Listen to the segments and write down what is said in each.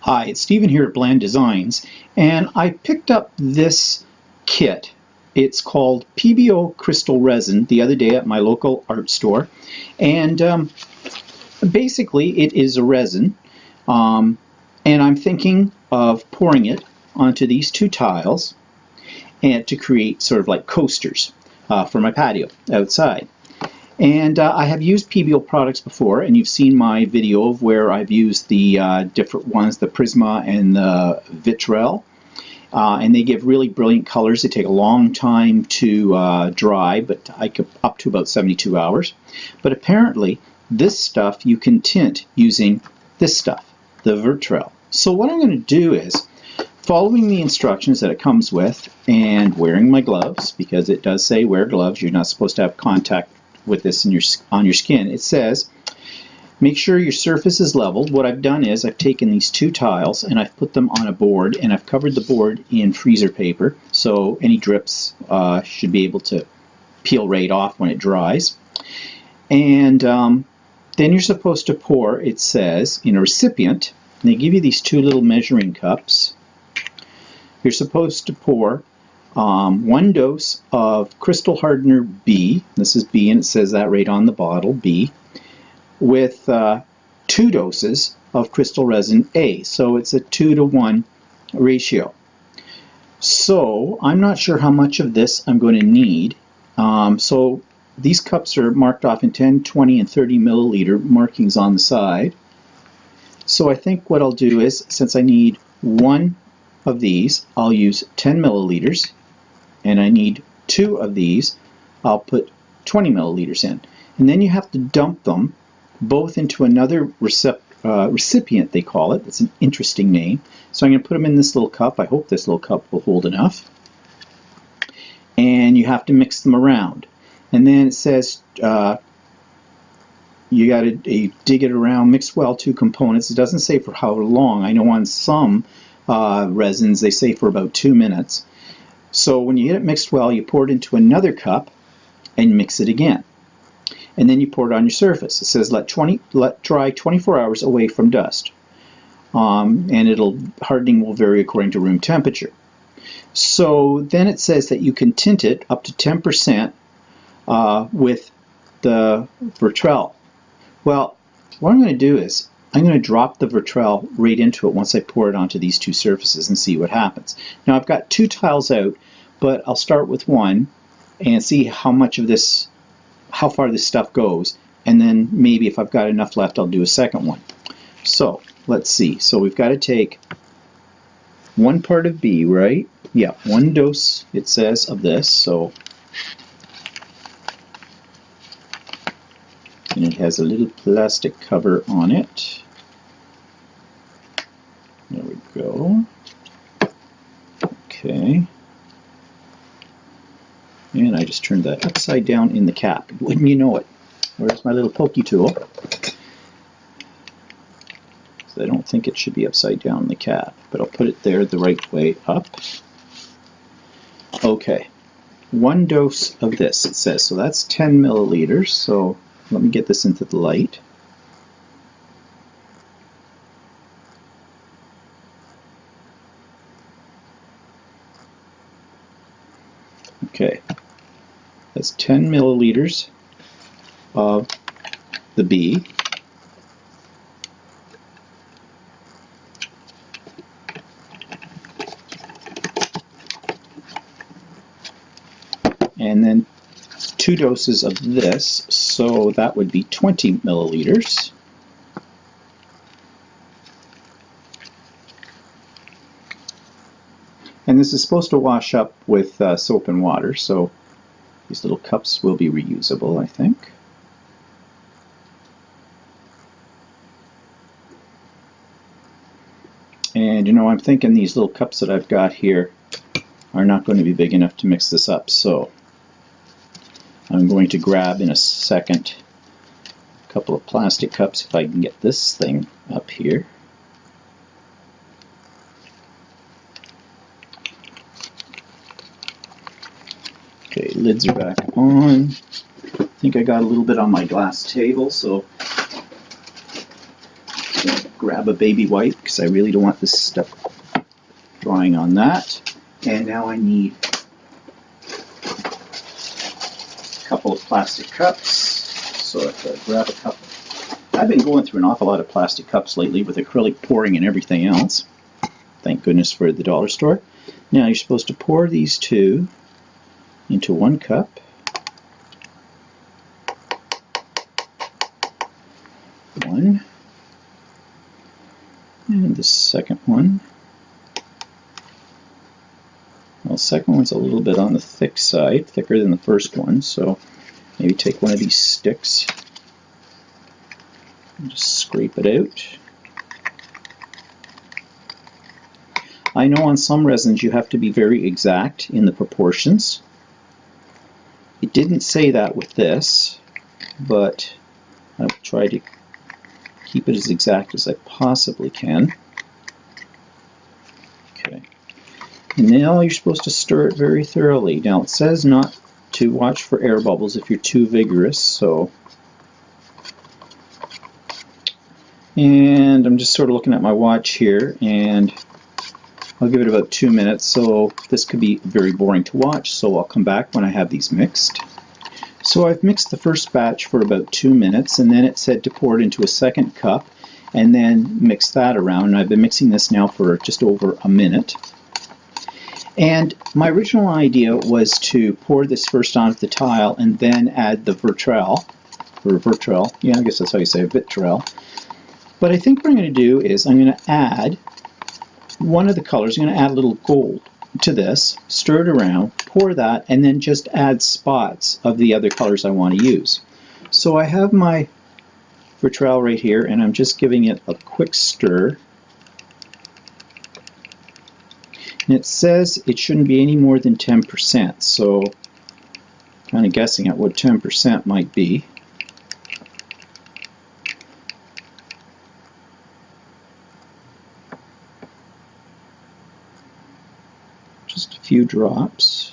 Hi, it's Stephen here at Bland Designs, and I picked up this kit. It's called Pebeo Crysstal Resin the other day at my local art store, and basically it is a resin, and I'm thinking of pouring it onto these two tiles and to create sort of like coasters for my patio outside. And I have used Pebeo products before, and you've seen my video of where I've used the different ones, the Prisma and the Vitrel, and they give really brilliant colors. They take a long time to dry, but up to about 72 hours. But apparently, this stuff you can tint using this stuff, the Vitrel. So what I'm going to do is, following the instructions that it comes with, and wearing my gloves, because it does say wear gloves, you're not supposed to have contact with this on your skin. It says make sure your surface is leveled. What I've done is I've taken these two tiles and I've put them on a board, and I've covered the board in freezer paper so any drips should be able to peel right off when it dries. And then you're supposed to pour, it says, in a recipient, and they give you these two little measuring cups. You're supposed to pour 1 dose of Crysstal Hardener B, this is B and it says that right on the bottle, B, with 2 doses of Crysstal Resin A, so it's a 2-to-1 ratio. So I'm not sure how much of this I'm going to need, so these cups are marked off in 10, 20, and 30 milliliter markings on the side. So I think what I'll do is, since I need 1 of these, I'll use 10 milliliters. And I need 2 of these, I'll put 20 milliliters in. And then you have to dump them both into another recipient, they call it. It's an interesting name. So I'm going to put them in this little cup. I hope this little cup will hold enough. And you have to mix them around. And then it says you got to dig it around, mix well 2 components. It doesn't say for how long. I know on some resins they say for about 2 minutes. So when you get it mixed well, you pour it into another cup and mix it again. And then you pour it on your surface. It says let dry 24 hours away from dust. And hardening will vary according to room temperature. So then it says that you can tint it up to 10% with the Vitrel. Well, what I'm going to do is I'm going to drop the Vitrel right into it once I pour it onto these two surfaces and see what happens. Now I've got 2 tiles out, but I'll start with 1 and see how far this stuff goes, and then maybe if I've got enough left I'll do a second one. So let's see. So we've got to take 1 part of B, right? Yeah, 1 dose it says of this. So and it has a little plastic cover on it. There we go. Okay. And I just turned that upside down in the cap. Wouldn't you know it? Where's my little pokey tool? So I don't think it should be upside down in the cap, but I'll put it there the right way up. Okay. 1 dose of this, it says. So that's 10 milliliters. So let me get this into the light. Okay, that's 10 milliliters of the B. And then 2 doses of this, so that would be 20 milliliters. And this is supposed to wash up with soap and water, so these little cups will be reusable, I think. And you know, I'm thinking these little cups that I've got here are not going to be big enough to mix this up, so I'm going to grab in a second a couple of plastic cups if I can get this thing up here. Okay, lids are back on. I think I got a little bit on my glass table, so grab a baby wipe because I really don't want this stuff drying on that. And now I need a couple of plastic cups. So if I grab a cup, I've been going through an awful lot of plastic cups lately with acrylic pouring and everything else. Thank goodness for the dollar store. Now you're supposed to pour these two into one cup. One. And the second one. Well, the second one's a little bit on the thick side, thicker than the first one, so maybe take one of these sticks and just scrape it out. I know on some resins you have to be very exact in the proportions. It didn't say that with this, but I'll try to keep it as exact as I possibly can. Okay. And now you're supposed to stir it very thoroughly. Now it says not to watch for air bubbles if you're too vigorous, so. And I'm just sort of looking at my watch here, and I'll give it about 2 minutes, so this could be very boring to watch, so I'll come back when I have these mixed. So I've mixed the first batch for about 2 minutes, and then it said to pour it into a second cup and then mix that around. And I've been mixing this now for just over a minute. And my original idea was to pour this first onto the tile and then add the vitriol, yeah, I guess that's how you say it, vitriol. But I think what I'm going to do is I'm going to add one of the colors. I'm going to add a little gold to this, stir it around, pour that, and then just add spots of the other colors I want to use. So I have my vitriol right here, and I'm just giving it a quick stir. And it says it shouldn't be any more than 10%, so kind of guessing at what 10% might be. Just a few drops.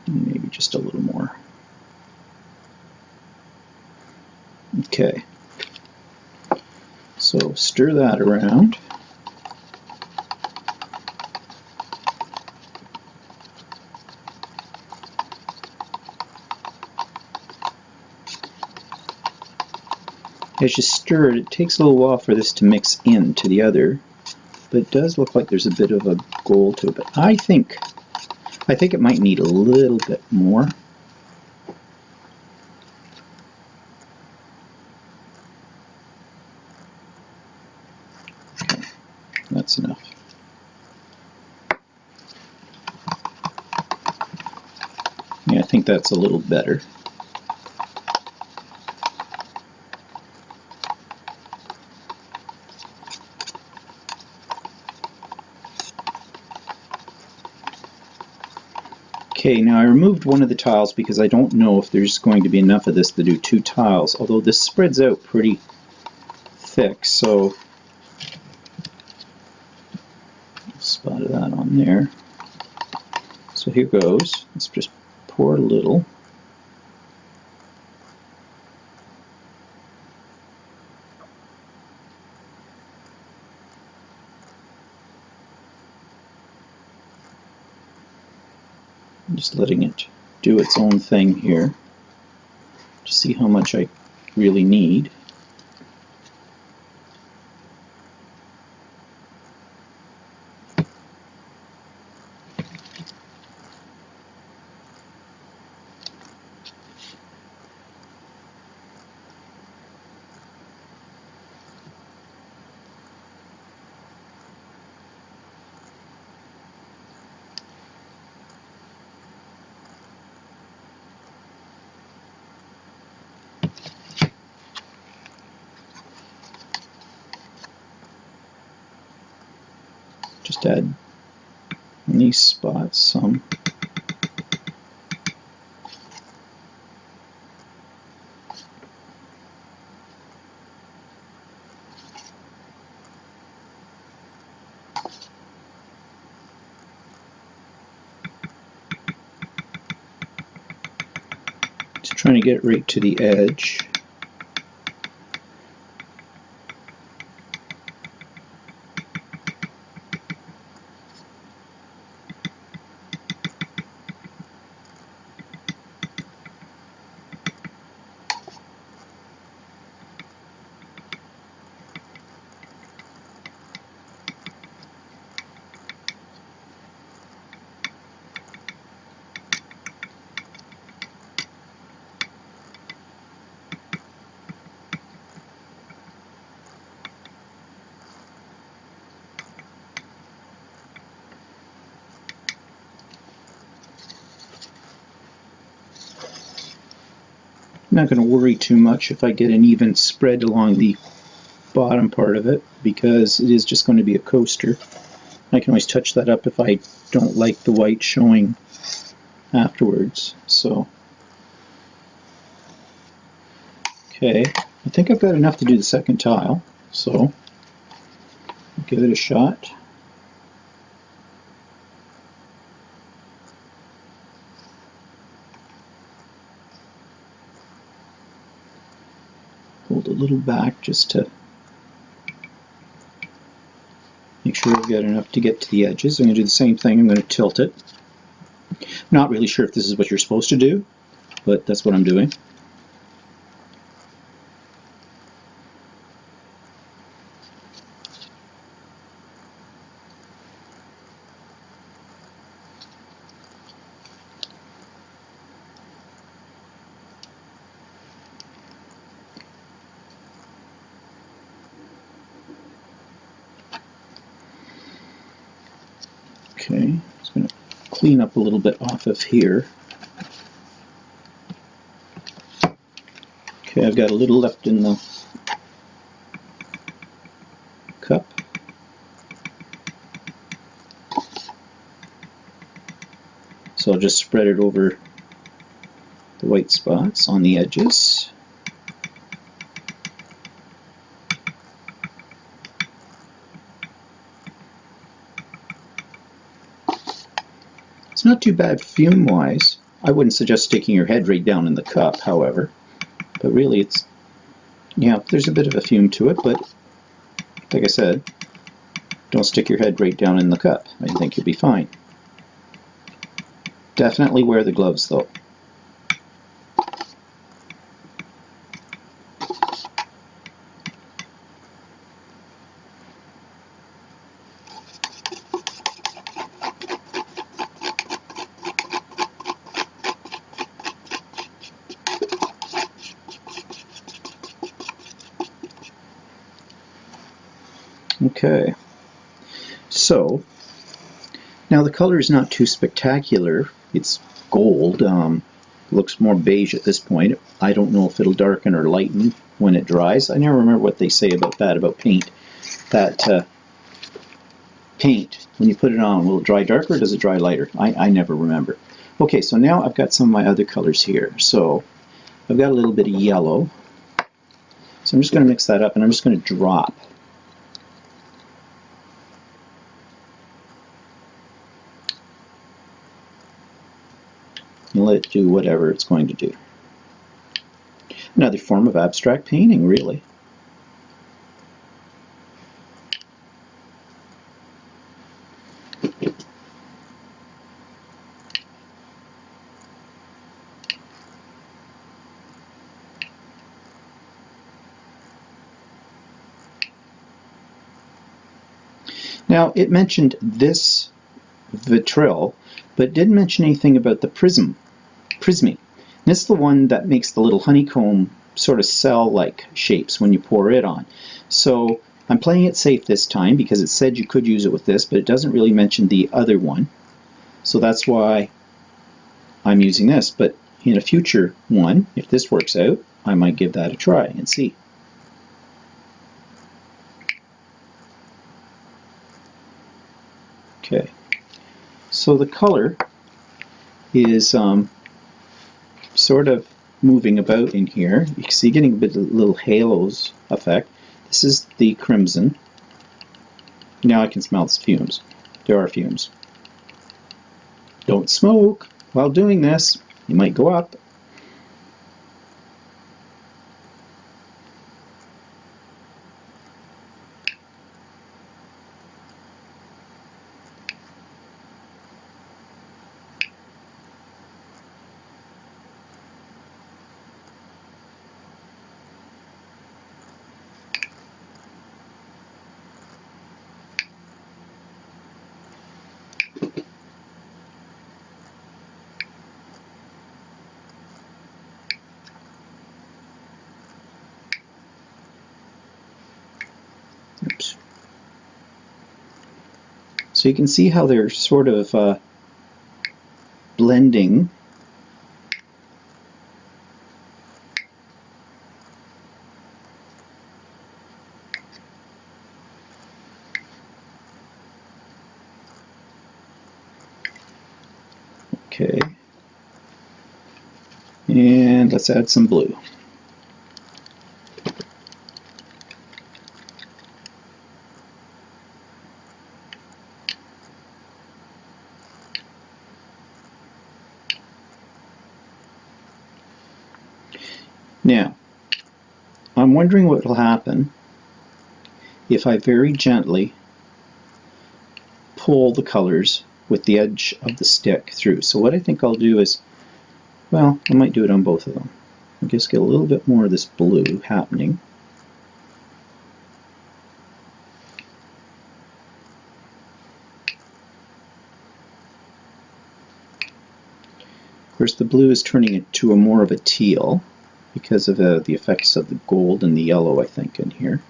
Maybe just a little more. Okay. So stir that around. As you stir it, it takes a little while for this to mix into the other, but it does look like there's a bit of a gold to it. But I think it might need a little bit more. Okay, that's enough. Yeah, I think that's a little better. Okay, now I removed one of the tiles because I don't know if there's going to be enough of this to do 2 tiles, although this spreads out pretty thick, so a spot of that on there. So here goes. Let's just pour a little. I'm just letting it do its own thing here to see how much I really need. Just add in these spots some. trying to get it right to the edge. I'm not going to worry too much if I get an even spread along the bottom part of it, because it is just going to be a coaster. I can always touch that up if I don't like the white showing afterwards. So, okay, I think I've got enough to do the second tile, so I'll give it a shot. Hold a little back just to make sure I've got enough to get to the edges. I'm going to do the same thing. I'm going to tilt it. I'm not really sure if this is what you're supposed to do, but that's what I'm doing. Okay, just going to clean up a little bit off of here. Okay, I've got a little left in the cup. So I'll just spread it over the white spots on the edges. It's not too bad fume-wise. I wouldn't suggest sticking your head right down in the cup, however. But really it's, yeah, there's a bit of a fume to it, but like I said, don't stick your head right down in the cup. I think you'll be fine. Definitely wear the gloves though. Okay, so now the color is not too spectacular. It's gold. Looks more beige at this point. I don't know if it'll darken or lighten when it dries. I never remember what they say about that, about paint. That paint, when you put it on, will it dry darker or does it dry lighter? I never remember. Okay, so now I've got some of my other colors here. So I've got a little bit of yellow. So I'm just going to mix that up and I'm just going to drop. And let it do whatever it's going to do. Another form of abstract painting, really. Now, it mentioned this vitriol, but didn't mention anything about the prismy. This is the one that makes the little honeycomb sort of cell-like shapes when you pour it on. So I'm playing it safe this time because it said you could use it with this, but it doesn't really mention the other one. So that's why I'm using this. But in a future one, if this works out, I might give that a try and see. Okay, so the color is sort of moving about in here. You can see getting a bit of little halos effect. This is the crimson. Now I can smell its fumes. There are fumes. Don't smoke while doing this. You might go up. So you can see how they're sort of blending. Okay, and let's add some blue. Now, I'm wondering what will happen if I very gently pull the colors with the edge of the stick through. So what I think I'll do is, well, I might do it on both of them. I'll just get a little bit more of this blue happening. Of course, the blue is turning into a more of a teal because of the effects of the gold and the yellow, I think, in here.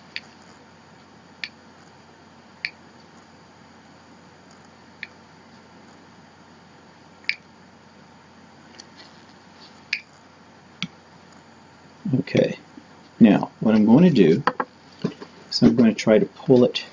Okay, now what I'm going to do is I'm going to try to pull it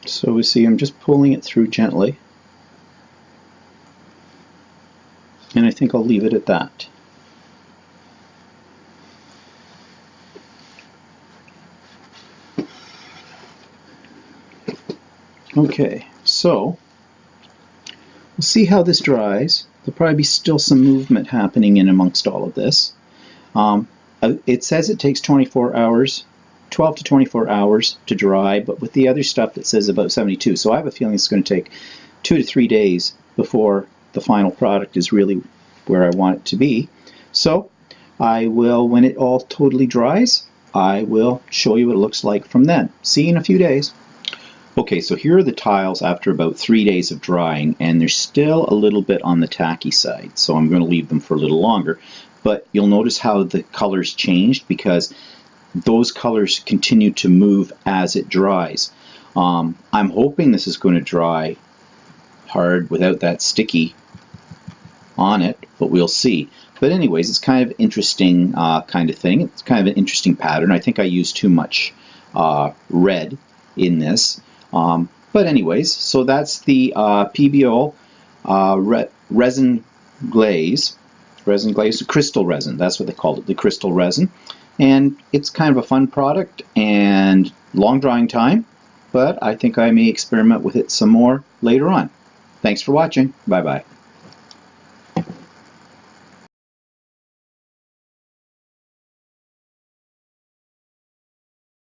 So we see I'm just pulling it through gently, and I think I'll leave it at that. Okay, so we'll see how this dries. There'll probably be still some movement happening in amongst all of this. It says it takes 24 hours, 12 to 24 hours to dry, but with the other stuff it says about 72. So I have a feeling it's going to take 2 to 3 days before the final product is really where I want it to be. So I will, when it all totally dries, I will show you what it looks like from then. See you in a few days. Okay, so here are the tiles after about 3 days of drying, and they're still a little bit on the tacky side, so I'm going to leave them for a little longer. But you'll notice how the colors changed because those colors continue to move as it dries. I'm hoping this is going to dry hard without that sticky on it, but we'll see. But anyways, it's kind of interesting kind of thing. It's kind of an interesting pattern. I think I used too much red in this. But anyways, so that's the Pebeo resin glaze. Resin glaze, crystal resin, that's what they called it, the crystal resin. And it's kind of a fun product and long drying time, but I think I may experiment with it some more later on. Thanks for watching. Bye-bye.